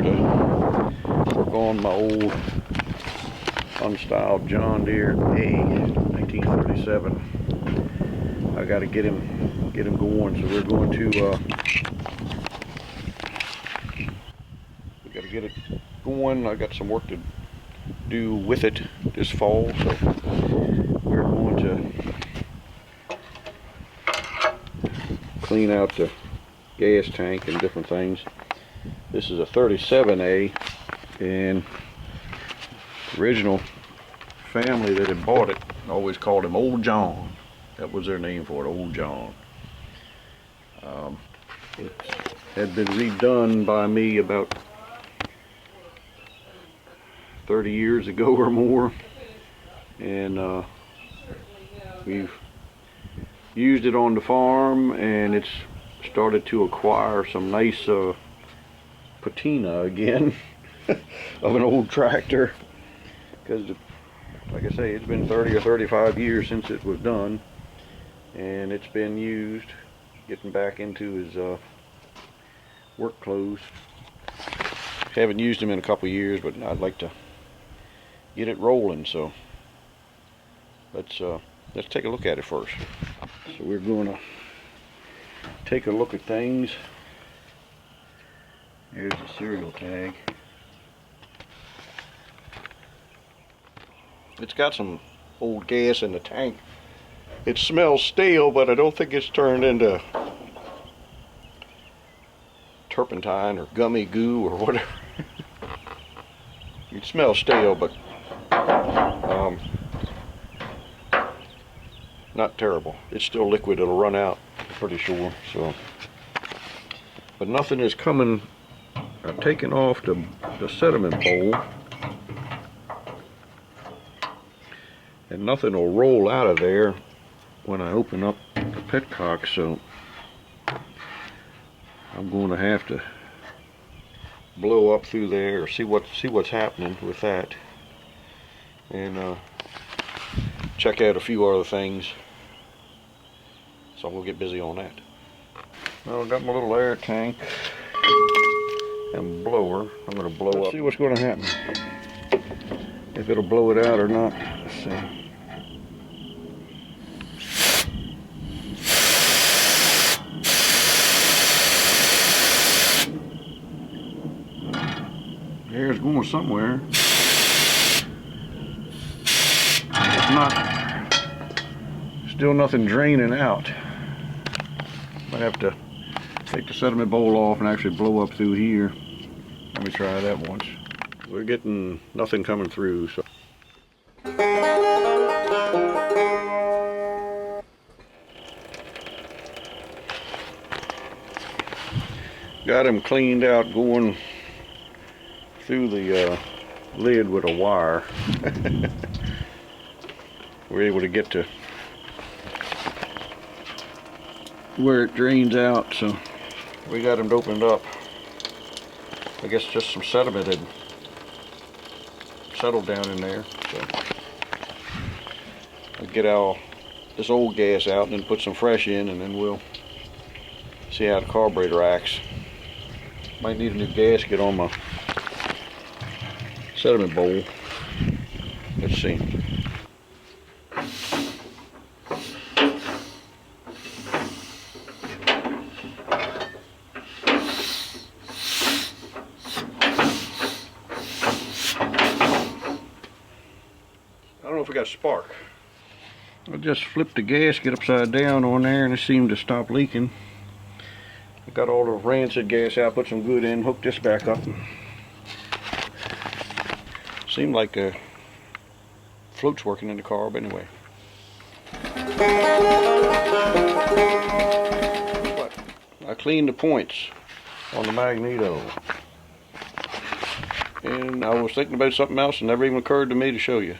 here to work on my old unstyled John Deere A 1937. I got to get him going, so we're going to we got to get it going. I got some work to do with it this fall, so we're going to clean out the gas tank and different things. This is a 37A, and the original family that had bought it always called him Ole John. That was their name for it, Ole John. It had been redone by me about 30 years ago or more, and we've used it on the farm, and it's started to acquire some nice patina again of an old tractor, because like I say, it's been 30 or 35 years since it was done, and it's been used, getting back into his work clothes. Haven't used him in a couple years, but I'd like to get it rolling, so let's take a look at it first. So we're going to take a look at things. Here's the serial tag. It's got some old gas in the tank. It smells stale, but I don't think it's turned into turpentine or gummy goo or whatever. It smells stale, but not terrible. It's still liquid. It'll run out, I'm pretty sure. So, but nothing is coming. I've taken off the sediment bowl, and nothing will roll out of there when I open up the petcock. So I'm going to have to blow up through there, or see what's happening with that, and check out a few other things. So I'm going to get busy on that. Well, I've got my little air tank and blower. I'm going to blow up. See what's going to happen. If it'll blow it out or not. Let's see. Air's going somewhere. It's not. Still nothing draining out. Might have to take the sediment bowl off and actually blow up through here. Let me try that once. We're getting nothing coming through, so. Got him cleaned out, going through the lid with a wire. We're able to get to where it drains out, so we got him opened up. I guess just some sediment had settled down in there, so I'll get all this old gas out and then put some fresh in, and then we'll see how the carburetor acts. Might need a new gasket on my sediment bowl. Let's see. I don't know if we got a spark. I just flipped the gasket upside down on there, and it seemed to stop leaking. I got all the rancid gas out, put some good in, hooked this back up. Seemed like float's working in the carb anyway. But I cleaned the points on the magneto, and I was thinking about something else, and never even occurred to me to show you.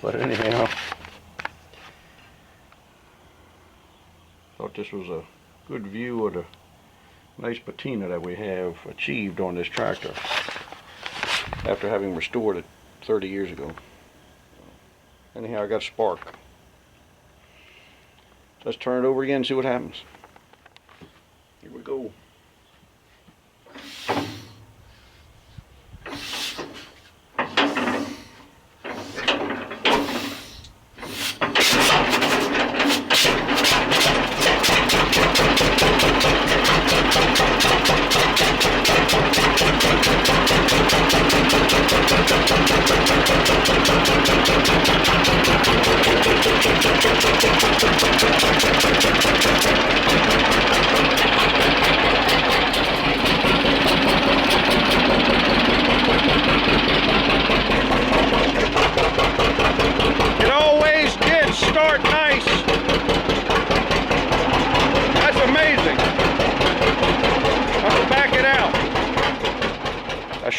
But anyhow, thought this was a good view of the nice patina that we have achieved on this tractor after having restored it 30 years ago. Anyhow, I got a spark. Let's turn it over again and see what happens. Here we go.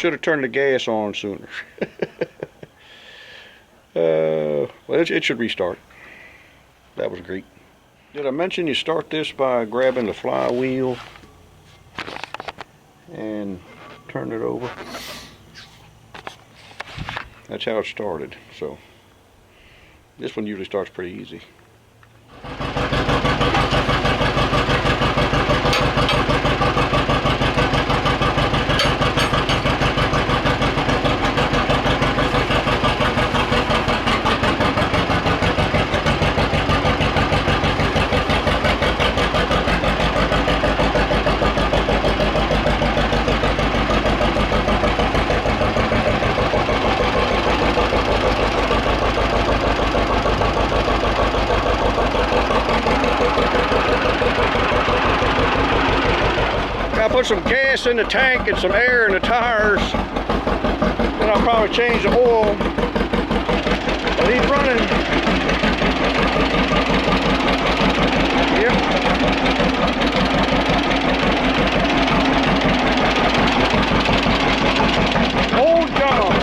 should have turned the gas on sooner. Well, it should restart. That was great. Did I mention you start this by grabbing the flywheel and turn it over? That's how it started. So this one usually starts pretty easy. I put some gas in the tank and some air in the tires. Then I'll probably change the oil. But he's running. Yep. Ole John.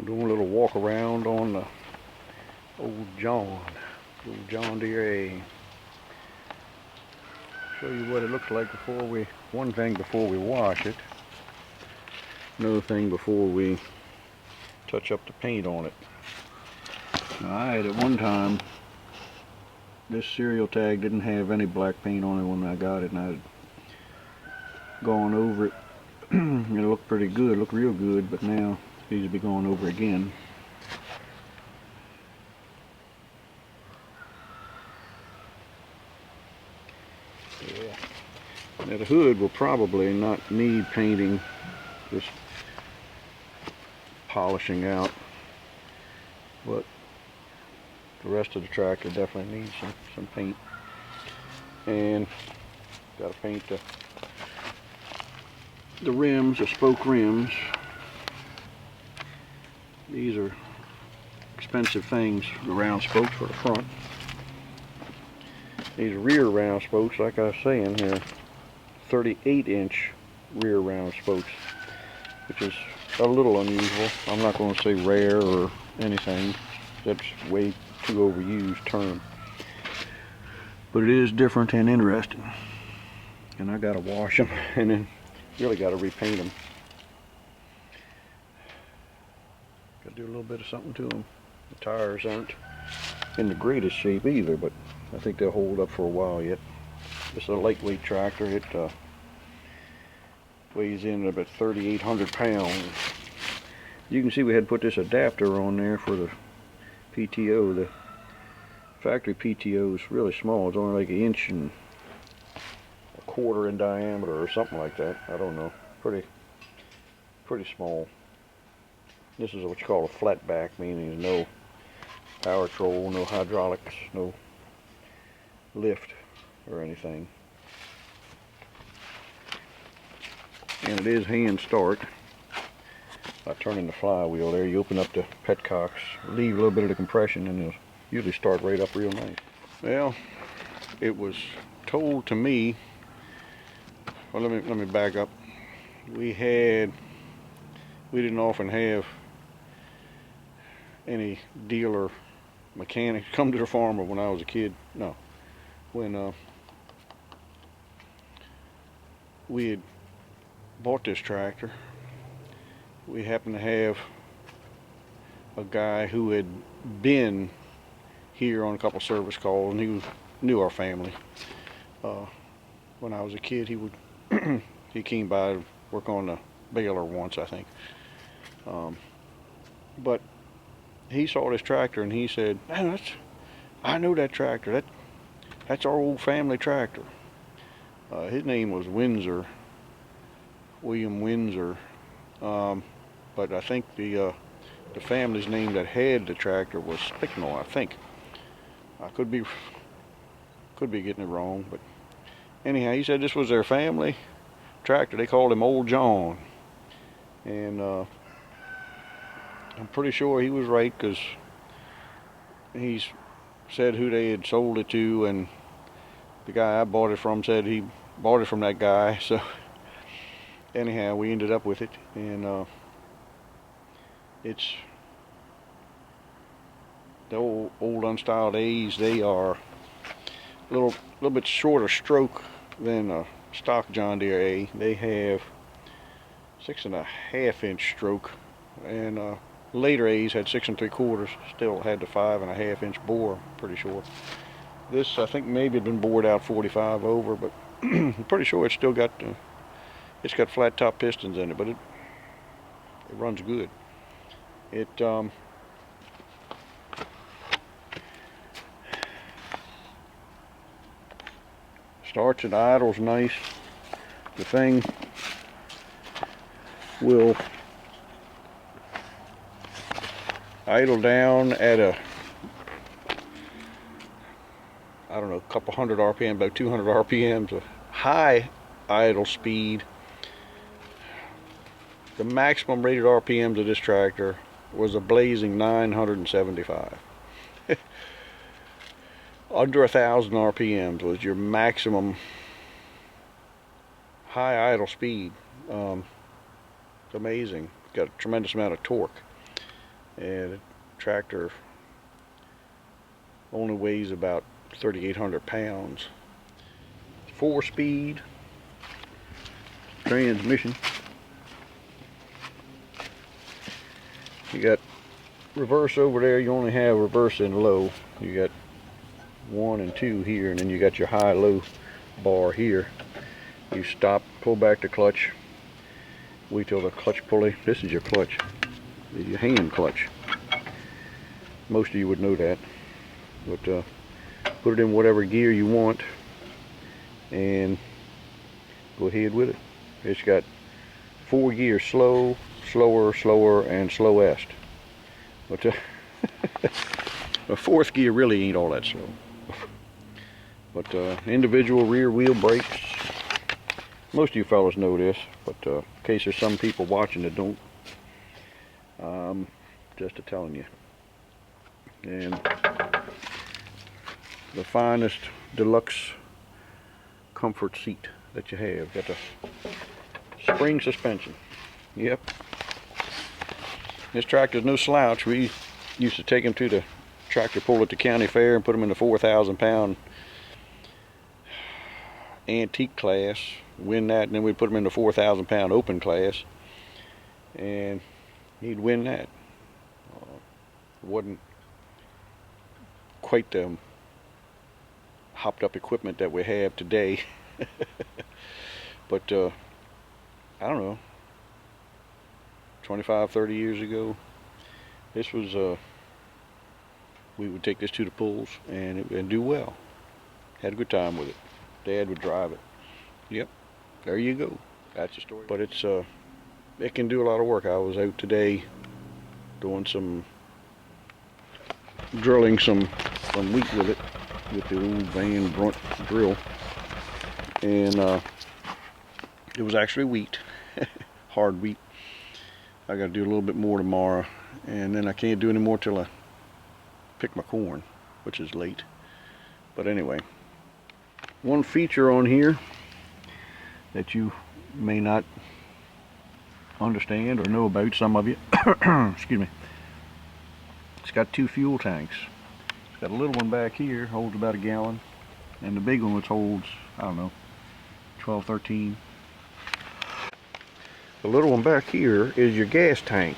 Doing a little walk around on the Old John, old John Deere. Show you what it looks like before one thing before we wash it, another thing before we touch up the paint on it. Now, I had at one time, this serial tag didn't have any black paint on it when I got it, and I had gone over it. It looked pretty good, looked real good, but now needs to be going over again. Yeah. Now the hood will probably not need painting, just polishing out, but the rest of the tractor definitely needs some paint. And got to paint the rims, the spoke rims. These are expensive things, the round spokes for the front. These rear round spokes, like I was saying here, 38-inch rear round spokes, which is a little unusual. I'm not going to say rare or anything. That's way too overused term. But it is different and interesting. And I got to wash them and then really got to repaint them. Got to do a little bit of something to them. The tires aren't in the greatest shape either, but I think they'll hold up for a while yet. This is a lightweight tractor. It weighs in at about 3,800 pounds. You can see we had to put this adapter on there for the PTO. The factory PTO is really small. It's only like 1 inch and a quarter in diameter or something like that. I don't know. Pretty small. This is what you call a flat back, meaning no power control, no hydraulics, no lift or anything. And it is hand start. By turning the flywheel there, you open up the petcocks, leave a little bit of the compression, and it'll usually start right up real nice. Well, it was told to me, well, let me back up. We didn't often have any dealer mechanics come to the farm when I was a kid. No. When we had bought this tractor, we happened to have a guy who had been here on a couple service calls, and he knew our family. When I was a kid, he came by to work on the baler once, I think. But he saw this tractor and he said, "Man, I know that tractor. That's our old family tractor." His name was William Windsor. But I think the family's name that had the tractor was Spicknell, I think. I could be getting it wrong, but anyhow, he said this was their family tractor. They called him Ole John, and I'm pretty sure he was right, because he's said who they had sold it to, and the guy I bought it from said he bought it from that guy. So anyhow, we ended up with it, and it's the old unstyled A's. They are a little bit shorter stroke than a stock John Deere A. They have 6.5 inch stroke, and later A's had 6 3/4. Still had the 5.5 inch bore, pretty sure. This, I think, maybe had been bored out 45 over, but I'm pretty sure it's still got it's got flat top pistons in it, but it runs good. It starts and idles nice. The thing will idle down at a, I don't know, a couple hundred RPM, about 200 RPMs. A high idle speed. The maximum rated RPMs of this tractor was a blazing 975. Under 1,000 RPMs was your maximum high idle speed. It's amazing. Got a tremendous amount of torque, and the tractor only weighs about 3,800 pounds. 4-speed transmission. You got reverse over there. You only have reverse and low. You got 1 and 2 here, and then you got your high-low bar here. You stop, pull back the clutch, wait till the clutch pulley. This is your clutch. This is your hand clutch. Most of you would know that, but put it in whatever gear you want and go ahead with it. It's got 4 gears: slow, slower, slower, and slowest. But the 4th gear really ain't all that slow. But individual rear wheel brakes. Most of you fellas know this, but in case there's some people watching that don't, just telling you. And the finest deluxe comfort seat that you have. Got the spring suspension. Yep. This tractor's no slouch. We used to take him to the tractor pull at the county fair and put him in the 4,000 pound antique class, win that, and then we'd put him in the 4,000 pound open class, and he'd win that. Wasn't quite the hopped up equipment that we have today, but I don't know, 25-30 years ago, this was we would take this to the pulls and do well. Had a good time with it. Dad would drive it. Yep, there you go. That's the story. But it's it can do a lot of work. I was out today doing some drilling some wheat with it, with the old Van Brunt drill, and it was actually wheat, hard wheat. I got to do a little bit more tomorrow, and then I can't do any more till I pick my corn, which is late. But anyway, one feature on here that you may not understand or know about, some of you, excuse me, it's got 2 fuel tanks. It's got a little one back here, holds about a gallon, and the big one which holds, I don't know, 12, 13. The little one back here is your gas tank.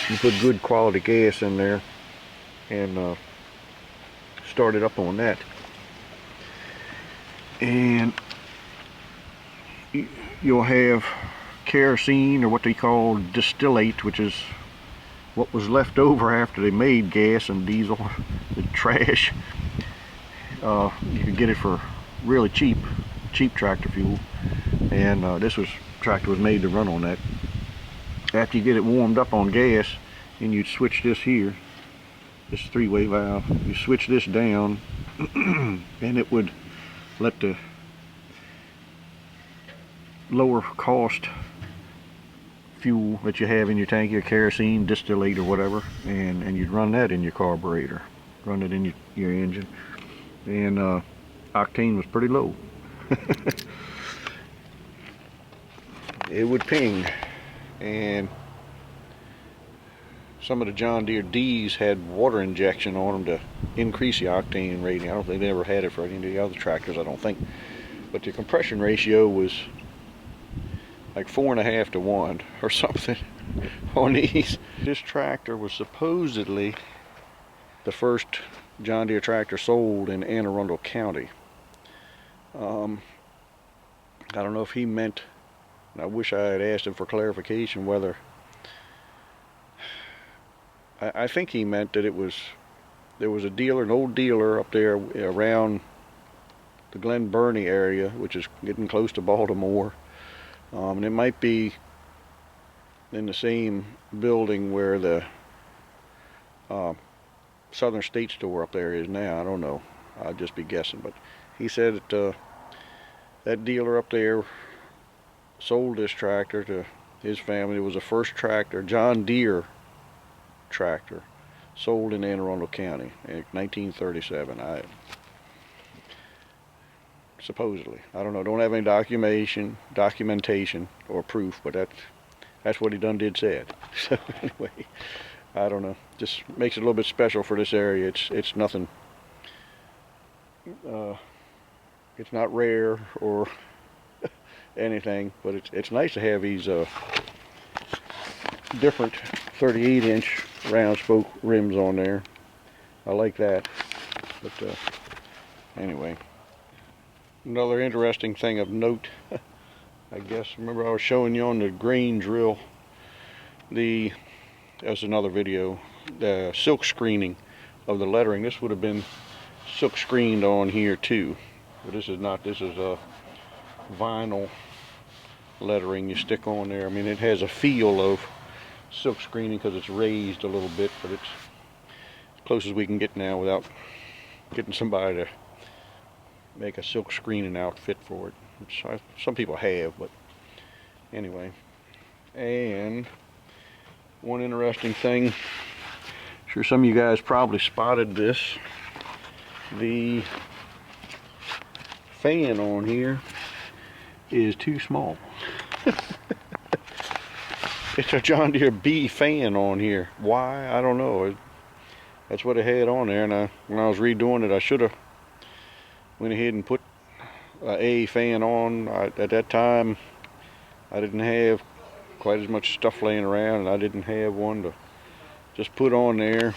You put good quality gas in there and start it up on that, and you'll have kerosene, or what they call distillate, which is what was left over after they made gas and diesel, the trash. You could get it for really cheap tractor fuel, and this tractor was made to run on that. After you get it warmed up on gas, and you'd switch this here, this 3-way valve, you switch this down and it would let the lower cost fuel that you have in your tank, your kerosene, distillate or whatever, and you'd run that in your carburetor, run it in your engine, and octane was pretty low. It would ping, and some of the John Deere D's had water injection on them to increase the octane rating. I don't think they ever had it for any of the other tractors, I don't think. But the compression ratio was like 4.5 to 1 or something on these. This tractor was supposedly the first John Deere tractor sold in Anne Arundel County. I don't know if he meant, and I wish I had asked him for clarification whether, I think he meant that there was a dealer, an old dealer up there around the Glen Burnie area, which is getting close to Baltimore. And it might be in the same building where the Southern State Store up there is now. I don't know. I'll just be guessing. But he said that that dealer up there sold this tractor to his family. It was the first tractor, John Deere tractor, sold in Anne Arundel County in 1937. Supposedly, I don't know. Don't have any documentation or proof, but that's what he done did said. So anyway, I don't know. Just makes it a little bit special for this area. It's nothing. It's not rare or anything, but it's nice to have these different 38-inch round spoke rims on there. I like that. But anyway, another interesting thing of note, I guess, remember I was showing you on the grain drill, that's another video, the silk screening of the lettering. This would have been silk screened on here too, but this is not. This is a vinyl lettering you stick on there. I mean, it has a feel of silk screening because it's raised a little bit, but it's as close as we can get now without getting somebody to make a silk screening outfit for it, which some people have, but anyway. And one interesting thing, I'm sure some of you guys probably spotted this, the fan on here is too small. It's a John Deere B fan on here. Why? I don't know. That's what it had on there, and when I was redoing it, I should have went ahead and put a fan on. At that time, I didn't have quite as much stuff laying around, and I didn't have one to just put on there,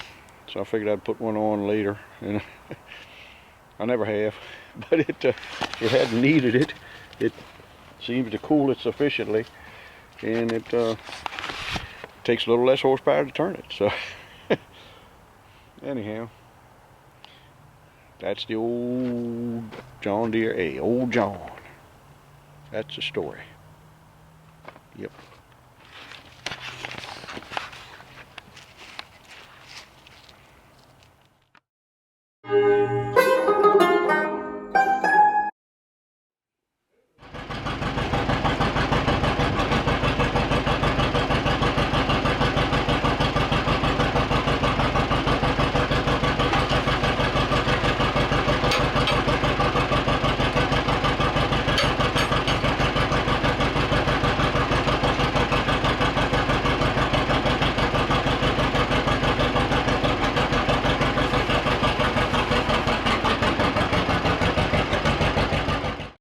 so I figured I'd put one on later, and I never have, but it hadn't needed it. It seems to cool it sufficiently, and it takes a little less horsepower to turn it. So anyhow, that's the old John Deere A, Ole John. That's the story. Yep.